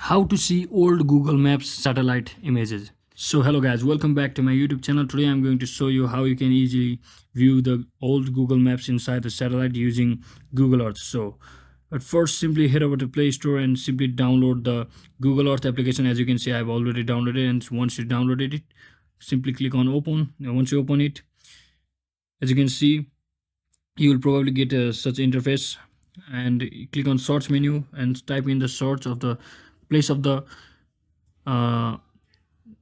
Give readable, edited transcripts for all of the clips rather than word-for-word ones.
How to see old Google Maps satellite images. So hello guys, welcome back to my YouTube channel. Today I'm going to show you how you can easily view the old Google Maps inside the satellite using Google Earth. So at first, simply head over to Play Store and simply download the Google Earth application. As you can see, I've already downloaded it, and once you downloaded it, simply click on open. Now once you open it, as you can see, you will probably get such interface, and click on search menu and type in the search of the place of the uh,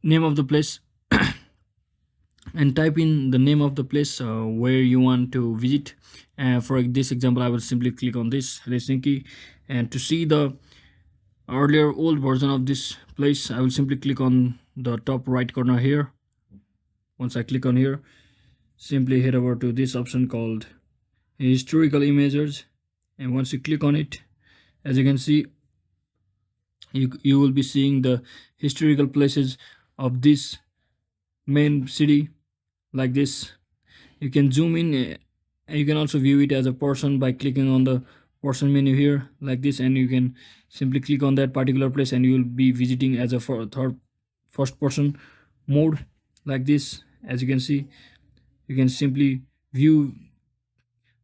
name of the place and type in the name of the place where you want to visit. For this example, I will simply click on this Helsinki, and to see the earlier old version of this place, I will simply click on the top right corner here. Once I click on here, simply head over to this option called historical images, and once you click on it, as you can see, you will be seeing the historical places of this main city like this. You can zoom in, and you can also view it as a person by clicking on the person menu here like this, and you can simply click on that particular place and you will be visiting as a first person mode like this. As you can see, you can simply view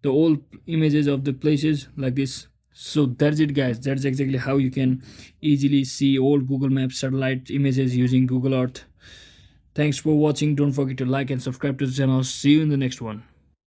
the old images of the places like this. So that's it guys, that's exactly how you can easily see old Google Maps satellite images using Google Earth. Thanks for watching. Don't forget to like and subscribe to the channel. See you in the next one.